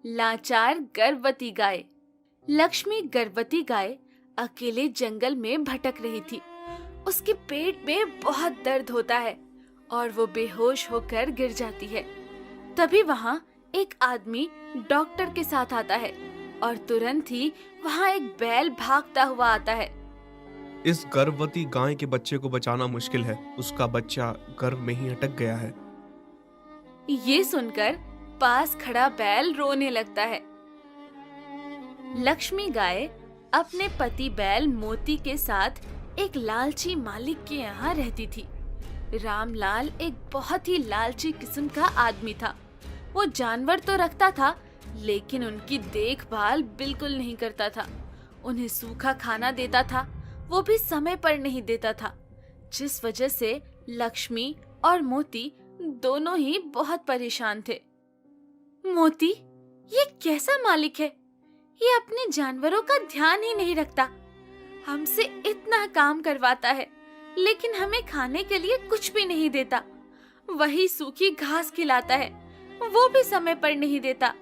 लाचार गर्भवती गाय। लक्ष्मी गर्भवती गाय अकेले जंगल में भटक रही थी। उसके पेट में बहुत दर्द होता है और वो बेहोश होकर गिर जाती है। तभी वहां एक आदमी डॉक्टर के साथ आता है और तुरंत ही वहां एक बैल भागता हुआ आता है। इस गर्भवती गाय के बच्चे को बचाना मुश्किल है। उसका बच्चा गर्भ में ही अटक गया है। ये सुनकर पास खड़ा बैल रोने लगता है। लक्ष्मी गाय अपने पति बैल मोती के साथ एक लालची मालिक के यहाँ रहती थी। रामलाल एक बहुत ही लालची किस्म का आदमी था। वो जानवर तो रखता था, लेकिन उनकी देखभाल बिल्कुल नहीं करता था। उन्हें सूखा खाना देता था, वो भी समय पर नहीं देता था, जिस वजह से लक्ष्मी और मोती दोनों ही बहुत परेशान थे। मोती, ये कैसा मालिक है? ये अपने जानवरों का ध्यान ही नहीं रखता। हमसे इतना काम करवाता है, लेकिन हमें खाने के लिए कुछ भी नहीं देता। वही सूखी घास खिलाता है, वो भी समय पर नहीं देता।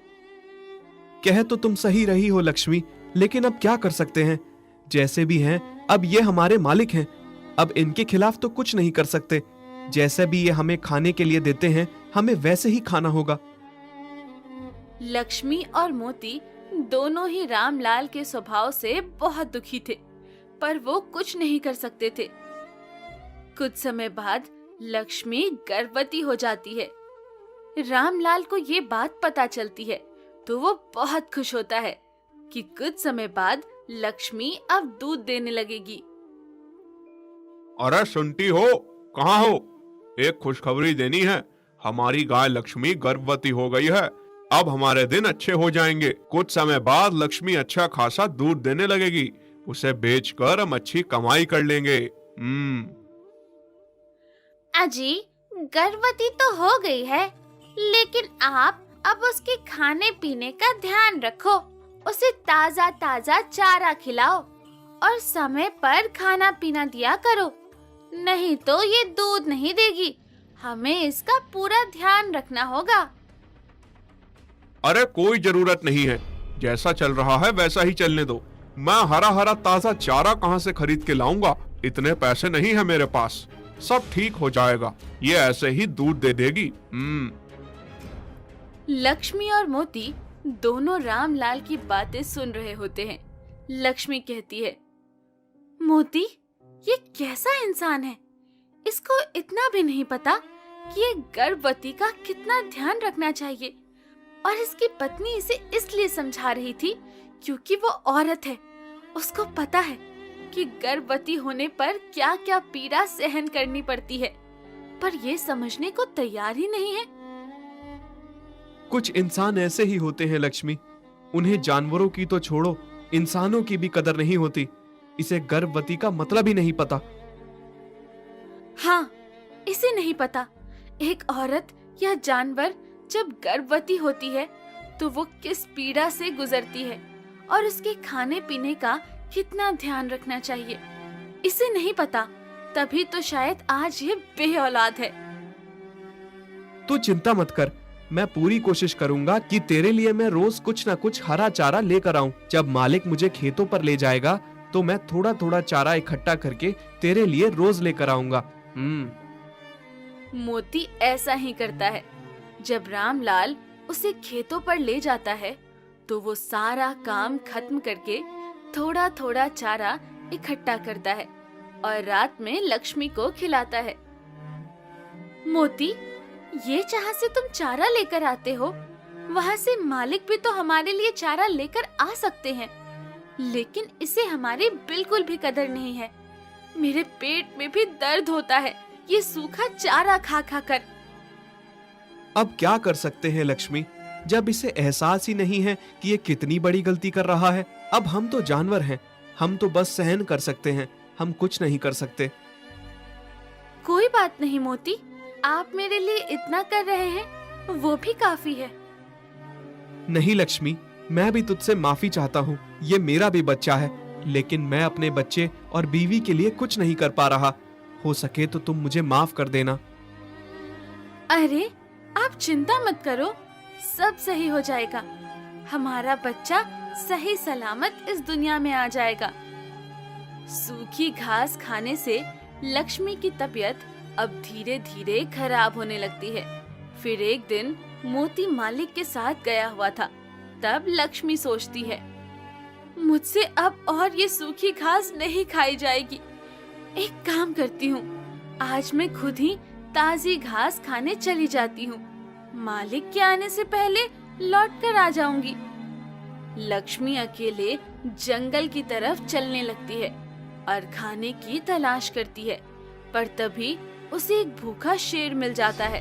कह तो तुम सही रही हो लक्ष्मी, लेकिन अब क्या कर सकते हैं? जैसे भी हैं, अब ये हमारे मालिक हैं। अब इनके खिलाफ तो कुछ नहीं कर सकते। जैसे भी ये हमें खाने के लिए देते हैं, हमें वैसे ही खाना होगा। लक्ष्मी और मोती दोनों ही रामलाल के स्वभाव से बहुत दुखी थे, पर वो कुछ नहीं कर सकते थे। कुछ समय बाद लक्ष्मी गर्भवती हो जाती है। रामलाल को ये बात पता चलती है तो वो बहुत खुश होता है कि कुछ समय बाद लक्ष्मी अब दूध देने लगेगी। अरे सुनती हो, कहाँ हो? एक खुशखबरी देनी है। हमारी गाय लक्ष्मी गर्भवती हो गई है। अब हमारे दिन अच्छे हो जाएंगे। कुछ समय बाद लक्ष्मी अच्छा खासा दूध देने लगेगी। उसे बेचकर हम अच्छी कमाई कर लेंगे। अजी, गर्भवती तो हो गई है, लेकिन आप अब उसके खाने पीने का ध्यान रखो। उसे ताजा ताजा चारा खिलाओ और समय पर खाना पीना दिया करो, नहीं तो ये दूध नहीं देगी। हमें इसका पूरा ध्यान रखना होगा। अरे कोई जरूरत नहीं है, जैसा चल रहा है वैसा ही चलने दो। मैं हरा हरा ताजा चारा कहाँ से खरीद के लाऊंगा? इतने पैसे नहीं है मेरे पास। सब ठीक हो जाएगा, ये ऐसे ही दूध दे देगी। लक्ष्मी और मोती दोनों रामलाल की बातें सुन रहे होते हैं। लक्ष्मी कहती है, मोती, ये कैसा इंसान है? इसको इतना भी नहीं पता कि ये गर्भवती का कितना ध्यान रखना चाहिए। और इसकी पत्नी इसे इसलिए समझा रही थी क्योंकि वो औरत है। उसको पता है कि गर्भवती होने पर क्या क्या पीड़ा सहन करनी पड़ती है, पर ये समझने को तैयार ही नहीं है। कुछ इंसान ऐसे ही होते हैं लक्ष्मी। उन्हें जानवरों की तो छोड़ो, इंसानों की भी कदर नहीं होती। इसे गर्भवती का मतलब ही नहीं पता। हाँ, इसे नहीं पता एक औरत या जानवर जब गर्भवती होती है तो वो किस पीड़ा से गुजरती है और उसके खाने पीने का कितना ध्यान रखना चाहिए। इसे नहीं पता, तभी तो शायद आज ये बेऔलाद है। तू चिंता मत कर, मैं पूरी कोशिश करूंगा कि तेरे लिए मैं रोज कुछ ना कुछ हरा चारा लेकर आऊं। जब मालिक मुझे खेतों पर ले जाएगा तो मैं थोड़ा थोड़ा चारा इकट्ठा करके तेरे लिए रोज लेकर आऊंगा। मोती ऐसा ही करता है। जब रामलाल उसे खेतों पर ले जाता है तो वो सारा काम खत्म करके थोड़ा थोड़ा चारा इकट्ठा करता है और रात में लक्ष्मी को खिलाता है। मोती, ये जहाँ से तुम चारा लेकर आते हो, वहाँ से मालिक भी तो हमारे लिए चारा लेकर आ सकते हैं, लेकिन इसे हमारी बिल्कुल भी कदर नहीं है। मेरे पेट में भी दर्द होता है ये सूखा चारा खा खा कर। अब क्या कर सकते हैं लक्ष्मी, जब इसे एहसास ही नहीं है कि ये कितनी बड़ी गलती कर रहा है। अब हम तो जानवर हैं, हम तो बस सहन कर सकते हैं, हम कुछ नहीं कर सकते। कोई बात नहीं मोती, आप मेरे लिए इतना कर रहे हैं वो भी काफी है। नहीं लक्ष्मी, मैं भी तुझसे माफी चाहता हूँ। ये मेरा भी बच्चा है, लेकिन मैं अपने बच्चे और बीवी के लिए कुछ नहीं कर पा रहा। हो सके तो तुम मुझे माफ कर देना। अरे, आप चिंता मत करो, सब सही हो जाएगा। हमारा बच्चा सही सलामत इस दुनिया में आ जाएगा। सूखी घास खाने से लक्ष्मी की तबीयत अब धीरे धीरे खराब होने लगती है। फिर एक दिन मोती मालिक के साथ गया हुआ था। तब लक्ष्मी सोचती है, मुझसे अब और ये सूखी घास नहीं खाई जाएगी। एक काम करती हूँ, आज मैं खुद ही ताजी घास खाने चली जाती हूँ। मालिक के आने से पहले लौट कर आ जाऊंगी। लक्ष्मी अकेले जंगल की तरफ चलने लगती है और खाने की तलाश करती है, पर तभी उसे एक भूखा शेर मिल जाता है।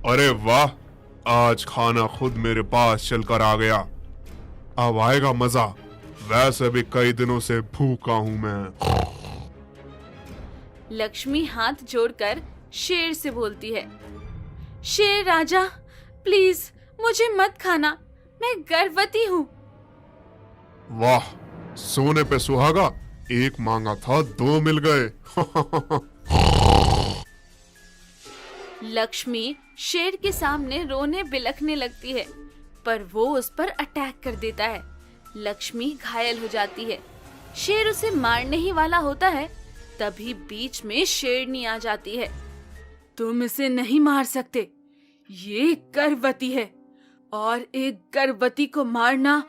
अरे वाह, आज खाना खुद मेरे पास चलकर आ गया। अब आएगा मजा। वैसे भी कई दिनों से भूखा हूँ मैं। लक्ष्मी हाथ जोड़कर शेर से बोलती है, शेर राजा, प्लीज मुझे मत खाना, मैं गर्भवती हूँ। वाह, सोने पे सुहागा, एक मांगा था 2 मिल गए। लक्ष्मी शेर के सामने रोने बिलखने लगती है, पर वो उस पर अटैक कर देता है। लक्ष्मी घायल हो जाती है। शेर उसे मारने ही वाला होता है, तभी बीच में शेरनी आ जाती है। तुम इसे नहीं मार सकते, ये गर्भवती है और एक गर्भवती को मारना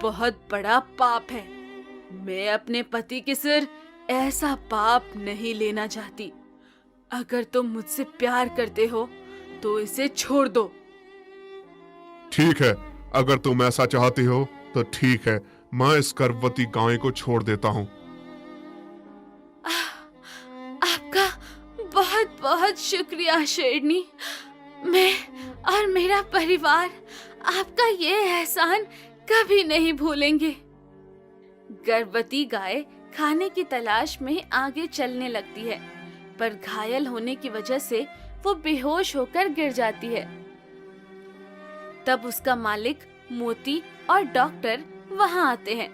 बहुत बड़ा पाप है। मैं अपने पति के सिर ऐसा पाप नहीं लेना चाहती। अगर तुम मुझसे प्यार करते हो तो इसे छोड़ दो। ठीक है, अगर तुम ऐसा चाहती हो तो ठीक है, मैं इस गर्भवती गाय को छोड़ देता हूँ। आपका बहुत बहुत शुक्रिया शेरनी। मैं और मेरा परिवार आपका ये एहसान कभी नहीं भूलेंगे। गर्भवती गाय खाने की तलाश में आगे चलने लगती है, पर घायल होने की वजह से वो बेहोश होकर गिर जाती है। तब उसका मालिक मोती और डॉक्टर वहां आते हैं।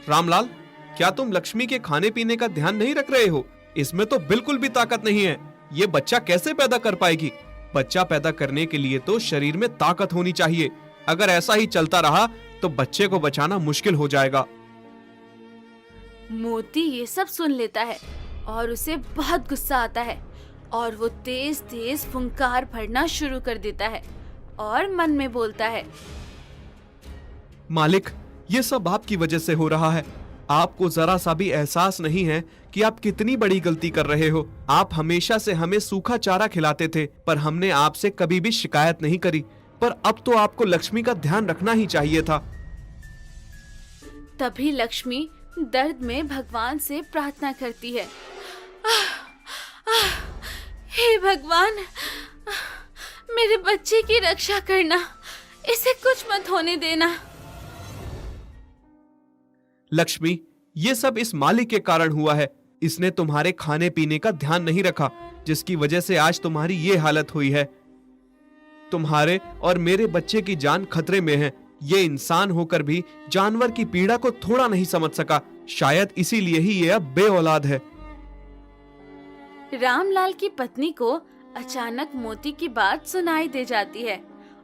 रामलाल, क्या तुम लक्ष्मी के खाने पीने का ध्यान नहीं रख रहे हो? इसमें तो बिल्कुल भी ताकत नहीं है। ये बच्चा कैसे पैदा कर पाएगी? बच्चा पैदा करने के लिए तो शरीर में ताकत होनी चाहिए। अगर ऐसा ही चलता रहा तो बच्चे को बचाना मुश्किल हो जाएगा। मोती ये सब सुन लेता है और उसे बहुत गुस्सा आता है और वो तेज तेज फुंकार भरना शुरू कर देता है और मन में बोलता है, मालिक, ये सब आपकी वजह से हो रहा है। आपको जरा सा भी एहसास नहीं है कि आप कितनी बड़ी गलती कर रहे हो। आप हमेशा से हमें सूखा चारा खिलाते थे, पर हमने आपसे कभी भी शिकायत नहीं करी। पर अब तो आपको लक्ष्मी का ध्यान रखना ही चाहिए था। तभी लक्ष्मी दर्द में भगवान से प्रार्थना करती है, हे भगवान, मेरे बच्चे की रक्षा करना, इसे कुछ मत होने देना। लक्ष्मी, ये सब इस मालिक के कारण हुआ है। इसने तुम्हारे खाने पीने का ध्यान नहीं रखा, जिसकी वजह से आज तुम्हारी ये हालत हुई है। तुम्हारे और मेरे बच्चे की जान खतरे में है। ये इंसान होकर भी जानवर की पीड़ा को थोड़ा नहीं समझ सका। शायद इसीलिए ही ये अब बेऔलाद है। रामलाल की पत्नी को अचानक मोती की बात सुनाई दे जाती है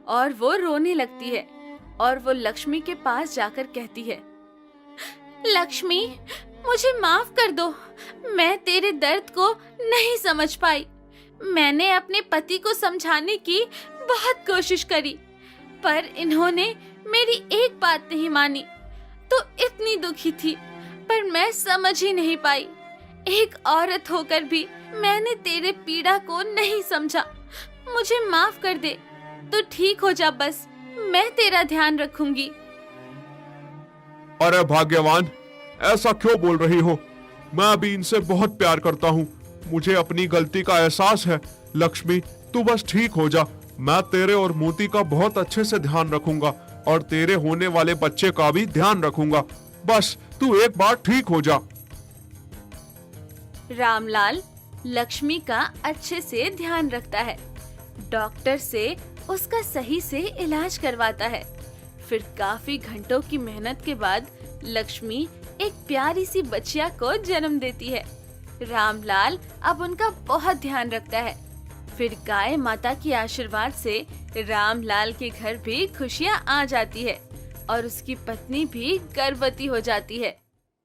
और वो रोने लगती है और वो लक्ष्मी के पास जाकर कहती है, लक्ष्मी, मुझे माफ कर दो, मैं तेरे दर्द को नहीं समझ पाई। मैंने अपने पति को समझाने की बहुत कोशिश करी, पर इन्होंने मेरी एक बात नहीं मानी। तो इतनी दुखी थी, पर मैं समझ ही नहीं पाई। एक औरत होकर भी मैंने तेरे पीड़ा को नहीं समझा। मुझे माफ कर दे, तो ठीक हो जा, बस मैं तेरा ध्यान रखूंगी। अरे भाग्यवान, ऐसा क्यों बोल रही हो? मैं भी इनसे बहुत प्यार करता हूँ। मुझे अपनी गलती का एहसास है। लक्ष्मी, तू बस ठीक हो जा। मैं तेरे और मोती का बहुत अच्छे से ध्यान रखूंगा और तेरे होने वाले बच्चे का भी ध्यान रखूंगा। बस तू एक बार ठीक हो जा। रामलाल लक्ष्मी का अच्छे से ध्यान रखता है, डॉक्टर से उसका सही से इलाज करवाता है। फिर काफी घंटों की मेहनत के बाद लक्ष्मी एक प्यारी सी बच्चिया को जन्म देती है। रामलाल अब उनका बहुत ध्यान रखता है फिर गाय माता के आशीर्वाद से रामलाल के घर भी खुशियाँ आ जाती है और उसकी पत्नी भी गर्भवती हो जाती है।